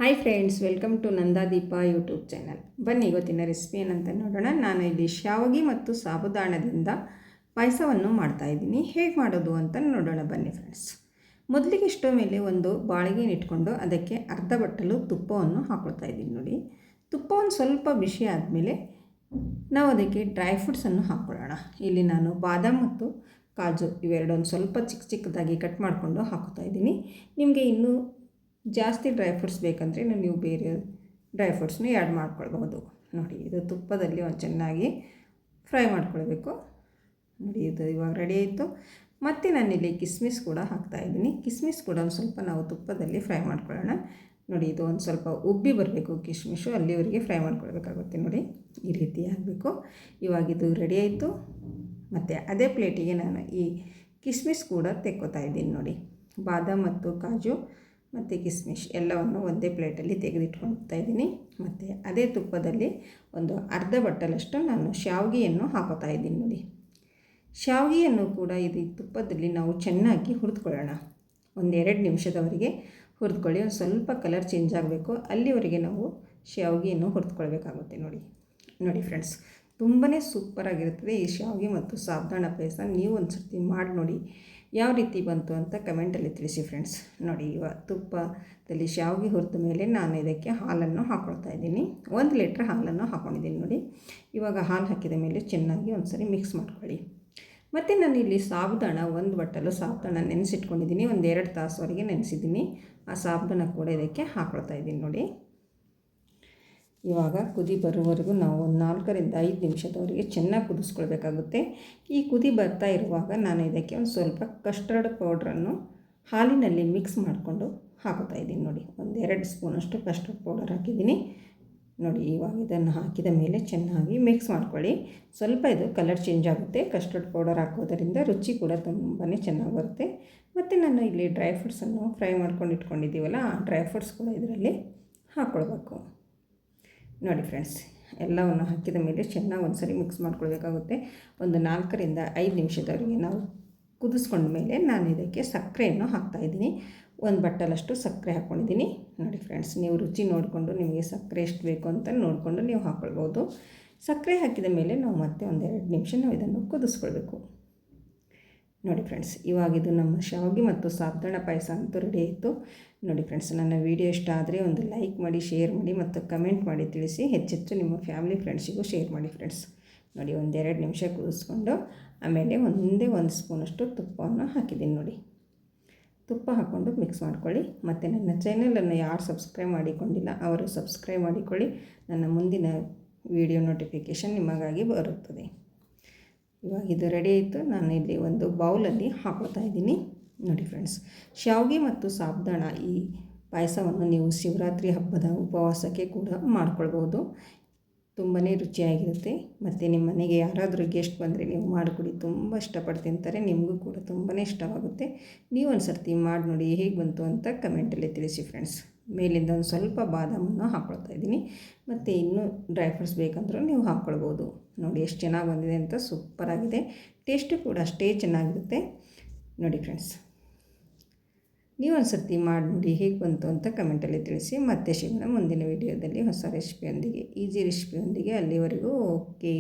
Hi friends, welcome to Nandadeepa YouTube channel. ಬನ್ನಿ ಇವತ್ತಿನ recipe ಏನಂತ ನೋಡೋಣ. ನಾನು ಇಲ್ಲಿ ಶಾವಿಗೆ ಮತ್ತು ಸಾಬುದಾಣದಿಂದ ಪಾಯಸವನ್ನು ಮಾಡ್ತಾಯಿದ್ದೀನಿ. ಹೇಗೆ ಮಾಡೋದು ಅಂತ ನೋಡೋಣ ಬನ್ನಿ ಫ್ರೆಂಡ್ಸ್. ಮೊದಲಿಗೆ ಸ್ಟವ್ ಮೇಲೆ ಒಂದು ಬಾಳಿಗೆ ಇಟ್ಕೊಂಡು ಅದಕ್ಕೆ ಅರ್ಧ ಬಟ್ಟಲು ತುಪ್ಪವನ್ನು ಹಾಕ್ಕೊಳ್ತಾ ಇದ್ದೀನಿ. ನೋಡಿ, ತುಪ್ಪ ಒಂದು ಸ್ವಲ್ಪ ಬಿಸಿ ಆದಮೇಲೆ ನಾವು ಅದಕ್ಕೆ ಡ್ರೈ ಫ್ರೂಟ್ಸನ್ನು ಹಾಕ್ಕೊಳ್ಳೋಣ. ಇಲ್ಲಿ ನಾನು ಬಾದಾಮ್ ಮತ್ತು ಕಾಜು ಇವೆರಡೊಂದು ಸ್ವಲ್ಪ ಚಿಕ್ಕ ಚಿಕ್ಕದಾಗಿ ಕಟ್ ಮಾಡಿಕೊಂಡು ಹಾಕ್ತಾ ಇದ್ದೀನಿ. ನಿಮಗೆ ಇನ್ನೂ ಜಾಸ್ತಿ ಡ್ರೈ ಫ್ರೂಟ್ಸ್ ಬೇಕಂದರೆ ನೀವು ಬೇರೆ ಡ್ರೈ ಫ್ರೂಟ್ಸ್ನ ಆ್ಯಡ್ ಮಾಡ್ಕೊಳ್ಬೋದು. ನೋಡಿ, ಇದು ತುಪ್ಪದಲ್ಲಿ ಒಂದು ಚೆನ್ನಾಗಿ ಫ್ರೈ ಮಾಡ್ಕೊಳ್ಬೇಕು. ನೋಡಿ, ಇದು ಇವಾಗ ರೆಡಿ ಆಯಿತು. ಮತ್ತು ನಾನಿಲ್ಲಿ ಕಿಸ್ಮಿಸ್ ಕೂಡ ಹಾಕ್ತಾಯಿದ್ದೀನಿ. ಕಿಸ್ಮಿಸ್ ಕೂಡ ಒಂದು ಸ್ವಲ್ಪ ನಾವು ತುಪ್ಪದಲ್ಲಿ ಫ್ರೈ ಮಾಡ್ಕೊಳ್ಳೋಣ. ನೋಡಿ, ಇದು ಒಂದು ಸ್ವಲ್ಪ ಉಬ್ಬಿ ಬರಬೇಕು ಕಿಸ್ಮಿಸ್ಸು, ಅಲ್ಲಿವರೆಗೆ ಫ್ರೈ ಮಾಡ್ಕೊಳ್ಬೇಕಾಗುತ್ತೆ. ನೋಡಿ, ಈ ರೀತಿ ಆಗಬೇಕು. ಇವಾಗ ಇದು ರೆಡಿ ಆಯಿತು. ಮತ್ತು ಅದೇ ಪ್ಲೇಟಿಗೆ ನಾನು ಈ ಕಿಸ್ಮಿಸ್ ಕೂಡ ತೆಕ್ಕೋತಾ ಇದ್ದೀನಿ. ನೋಡಿ, ಬಾದಾಮ್ ಮತ್ತು ಕಾಜು ಮತ್ತು ಕಿಸ್ಮಿಸ್ ಎಲ್ಲವನ್ನು ಒಂದೇ ಪ್ಲೇಟಲ್ಲಿ ತೆಗೆದಿಟ್ಕೊಳ್ತಾ ಇದ್ದೀನಿ. ಮತ್ತು ಅದೇ ತುಪ್ಪದಲ್ಲಿ ಒಂದು ಅರ್ಧ ಬಟ್ಟಲಷ್ಟು ನಾನು ಶಾವಿಗೆಯನ್ನು ಹಾಕೋತಾ ಇದ್ದೀನಿ. ನೋಡಿ, ಶಾವಿಗೆಯನ್ನು ಕೂಡ ಇದು ತುಪ್ಪದಲ್ಲಿ ನಾವು ಚೆನ್ನಾಗಿ ಹುರಿದುಕೊಳ್ಳೋಣ. ಒಂದು 2 ನಿಮಿಷದವರೆಗೆ ಹುರಿದುಕೊಳ್ಳಿ. ಒಂದು ಸ್ವಲ್ಪ ಕಲರ್ ಚೇಂಜ್ ಆಗಬೇಕು, ಅಲ್ಲಿವರೆಗೆ ನಾವು ಶಾವಿಗೆಯನ್ನು ಹುರಿದುಕೊಳ್ಬೇಕಾಗುತ್ತೆ. ನೋಡಿ ಫ್ರೆಂಡ್ಸ್, ತುಂಬಾ ಸೂಪರಾಗಿರುತ್ತದೆ ಈ ಶಾವಿಗೆ ಮತ್ತು ಸಾಬುದಾಣ ಪಾಯಸ. ನೀವು ಒಂದು ಸರ್ತಿ ಮಾಡಿ ನೋಡಿ, ಯಾವ ರೀತಿ ಬಂತು ಅಂತ ಕಮೆಂಟಲ್ಲಿ ತಿಳಿಸಿ ಫ್ರೆಂಡ್ಸ್. ನೋಡಿ, ಇವಾಗ ತುಪ್ಪದಲ್ಲಿ ಶಾವಿಗೆ ಹುರಿದ ಮೇಲೆ ನಾನು ಇದಕ್ಕೆ ಹಾಲನ್ನು ಹಾಕ್ಕೊಳ್ತಾ ಇದ್ದೀನಿ. 1 ಲೀಟ್ರ್ ಹಾಲನ್ನು ಹಾಕ್ಕೊಂಡಿದ್ದೀನಿ. ನೋಡಿ, ಇವಾಗ ಹಾಲು ಹಾಕಿದ ಮೇಲೆ ಚೆನ್ನಾಗಿ ಒಂದು ಸರಿ ಮಿಕ್ಸ್ ಮಾಡ್ಕೊಳ್ಳಿ. ಮತ್ತು ನಾನು ಇಲ್ಲಿ ಸಾಬುದಾಣ 1 ಬಟ್ಟಲು ಸಾಬುದಾಣ ನೆನೆಸಿಟ್ಕೊಂಡಿದ್ದೀನಿ. ಒಂದು 2 ತಾಸುವರೆಗೆ ನೆನೆಸಿದ್ದೀನಿ. ಆ ಸಾಬುದಾಣ ಕೂಡ ಇದಕ್ಕೆ ಹಾಕ್ಕೊಳ್ತಾ ಇದ್ದೀನಿ. ನೋಡಿ, ಇವಾಗ ಕುದಿ ಬರುವವರೆಗೂ ನಾವು ಒಂದು 4 ರಿಂದ 5 ನಿಮಿಷದವರೆಗೆ ಚೆನ್ನಾಗಿ ಕುದಿಸ್ಕೊಳ್ಬೇಕಾಗುತ್ತೆ. ಈ ಕುದಿ ಬರ್ತಾ ಇರುವಾಗ ನಾನು ಇದಕ್ಕೆ ಒಂದು ಸ್ವಲ್ಪ ಕಸ್ಟರ್ಡ್ ಪೌಡ್ರನ್ನು ಹಾಲಿನಲ್ಲಿ ಮಿಕ್ಸ್ ಮಾಡಿಕೊಂಡು ಹಾಕೋತಾ ಇದ್ದೀನಿ. ನೋಡಿ, ಒಂದು 2 ಸ್ಪೂನಷ್ಟು ಕಸ್ಟರ್ಡ್ ಪೌಡರ್ ಹಾಕಿದ್ದೀನಿ. ನೋಡಿ, ಇವಾಗ ಇದನ್ನು ಹಾಕಿದ ಮೇಲೆ ಚೆನ್ನಾಗಿ ಮಿಕ್ಸ್ ಮಾಡ್ಕೊಳ್ಳಿ. ಸ್ವಲ್ಪ ಇದು ಕಲರ್ ಚೇಂಜ್ ಆಗುತ್ತೆ. ಕಸ್ಟರ್ಡ್ ಪೌಡರ್ ಹಾಕೋದರಿಂದ ರುಚಿ ಕೂಡ ತುಂಬಾ ಚೆನ್ನಾಗಿ ಬರುತ್ತೆ. ಮತ್ತು ನಾನು ಇಲ್ಲಿ ಡ್ರೈ ಫ್ರೂಟ್ಸನ್ನು ಫ್ರೈ ಮಾಡ್ಕೊಂಡು ಇಟ್ಕೊಂಡಿದ್ದೀವಲ್ಲ, ಆ ಡ್ರೈ ಫ್ರೂಟ್ಸ್ ಕೂಡ ಇದರಲ್ಲಿ ಹಾಕ್ಕೊಳ್ಬೇಕು. ನೋಡಿ ಫ್ರೆಂಡ್ಸ್, ಎಲ್ಲವನ್ನು ಹಾಕಿದ ಮೇಲೆ ಚೆನ್ನಾಗಿ ಒಂದು ಸರಿ ಮಿಕ್ಸ್ ಮಾಡ್ಕೊಳ್ಬೇಕಾಗುತ್ತೆ. ಒಂದು 4 ರಿಂದ 5 ನಿಮಿಷದವರೆಗೆ ನಾವು ಕುದಿಸ್ಕೊಂಡ ಮೇಲೆ ನಾನು ಇದಕ್ಕೆ ಸಕ್ಕರೆಯನ್ನು ಹಾಕ್ತಾಯಿದ್ದೀನಿ. 1 ಬಟ್ಟಲಷ್ಟು ಸಕ್ಕರೆ ಹಾಕ್ಕೊಂಡಿದ್ದೀನಿ. ನೋಡಿ ಫ್ರೆಂಡ್ಸ್, ನೀವು ರುಚಿ ನೋಡಿಕೊಂಡು ನಿಮಗೆ ಸಕ್ಕರೆ ಎಷ್ಟು ಬೇಕು ಅಂತ ನೋಡಿಕೊಂಡು ನೀವು ಹಾಕ್ಕೊಳ್ಬೋದು. ಸಕ್ಕರೆ ಹಾಕಿದ ಮೇಲೆ ನಾವು ಮತ್ತೆ ಒಂದು 2 ನಿಮಿಷ ನಾವು ಇದನ್ನು ಕುದಿಸ್ಕೊಳ್ಬೇಕು. ನೋಡಿ ಫ್ರೆಂಡ್ಸ್, ಇವಾಗಿದು ನಮ್ಮ ಶಾವಿಗೆ ಮತ್ತು ಸಾಬುದಾಣ ಪಾಯಸ ಅಂತೂ ರೆಡಿ ಆಯಿತು. ನೋಡಿ ಫ್ರೆಂಡ್ಸ್, ನನ್ನ ವೀಡಿಯೋ ಇಷ್ಟ ಆದರೆ ಒಂದು ಲೈಕ್ ಮಾಡಿ, ಶೇರ್ ಮಾಡಿ ಮತ್ತು ಕಮೆಂಟ್ ಮಾಡಿ ತಿಳಿಸಿ. ಹೆಚ್ಚೆಚ್ಚು ನಿಮ್ಮ ಫ್ಯಾಮಿಲಿ ಫ್ರೆಂಡ್ಸಿಗೂ ಶೇರ್ ಮಾಡಿ ಫ್ರೆಂಡ್ಸ್. ನೋಡಿ, ಒಂದು 2 ನಿಮಿಷ ಕುದಿಸ್ಕೊಂಡು ಆಮೇಲೆ ಒಂದೇ 1 ಸ್ಪೂನಷ್ಟು ತುಪ್ಪವನ್ನು ಹಾಕಿದ್ದೀನಿ. ನೋಡಿ, ತುಪ್ಪ ಹಾಕ್ಕೊಂಡು ಮಿಕ್ಸ್ ಮಾಡ್ಕೊಳ್ಳಿ. ಮತ್ತು ನನ್ನ ಚಾನಲನ್ನು ಯಾರು ಸಬ್ಸ್ಕ್ರೈಬ್ ಮಾಡಿಕೊಂಡಿಲ್ಲ ಅವರು ಸಬ್ಸ್ಕ್ರೈಬ್ ಮಾಡಿಕೊಳ್ಳಿ. ನನ್ನ ಮುಂದಿನ ವೀಡಿಯೋ ನೋಟಿಫಿಕೇಷನ್ ನಿಮಗಾಗಿ ಬರುತ್ತದೆ. ಇವಾಗ ಇದು ರೆಡಿ ಆಯಿತು. ನಾನು ಇಲ್ಲಿ ಒಂದು ಬೌಲಲ್ಲಿ ಹಾಕ್ಕೊಳ್ತಾ ಇದ್ದೀನಿ. ನೋಡಿ ಫ್ರೆಂಡ್ಸ್, ಶಾವಿಗೆ ಮತ್ತು ಸಾಬುದಾಣ ಈ ಪಾಯಸವನ್ನು ನೀವು ಶಿವರಾತ್ರಿ ಹಬ್ಬದ ಉಪವಾಸಕ್ಕೆ ಕೂಡ ಮಾಡ್ಕೊಳ್ಬೋದು. ತುಂಬಾ ರುಚಿಯಾಗಿರುತ್ತೆ. ಮತ್ತು ನಿಮ್ಮ ಮನೆಗೆ ಯಾರಾದರೂ ಗೆಸ್ಟ್ ಬಂದರೆ ನೀವು ಮಾಡಿಕೊಡಿ, ತುಂಬ ಇಷ್ಟಪಟ್ಟು ತಿಂತಾರೆ. ನಿಮಗೂ ಕೂಡ ತುಂಬಾ ಇಷ್ಟವಾಗುತ್ತೆ. ನೀವು ಒಂದು ಸರ್ತಿ ಮಾಡಿ ನೋಡಿ, ಹೇಗೆ ಬಂತು ಅಂತ ಕಮೆಂಟಲ್ಲಿ ತಿಳಿಸಿ ಫ್ರೆಂಡ್ಸ್. ಮೇಲಿಂದ ಒಂದು ಸ್ವಲ್ಪ ಬಾದಾಮನ್ನು ಹಾಕ್ಕೊಳ್ತಾ ಇದ್ದೀನಿ. ಮತ್ತು ಇನ್ನೂ ಡ್ರೈ ಫ್ರೂಟ್ಸ್ ಬೇಕಂದ್ರೂ ನೀವು ಹಾಕ್ಕೊಳ್ಬೋದು. ನೋಡಿ, ಎಷ್ಟು ಚೆನ್ನಾಗಿ ಬಂದಿದೆ ಅಂತ, ಸೂಪರಾಗಿದೆ. ಟೇಸ್ಟು ಕೂಡ ಅಷ್ಟೇ ಚೆನ್ನಾಗಿರುತ್ತೆ. ನೋಡಿ ಫ್ರೆಂಡ್ಸ್, ನೀವು ಒಂದು ಸರ್ತಿ ಮಾಡಿ ನೋಡಿ, ಹೇಗೆ ಬಂತು ಅಂತ ಕಮೆಂಟಲ್ಲಿ ತಿಳಿಸಿ. ಮತ್ತೆ ಸಿಗೋಣ ಮುಂದಿನ ವೀಡಿಯೋದಲ್ಲಿ ಹೊಸ ರೆಸಿಪಿಯೊಂದಿಗೆ, ಈಸಿ ರೆಸಿಪಿಯೊಂದಿಗೆ. ಅಲ್ಲಿವರೆಗೂ ಓಕೆ.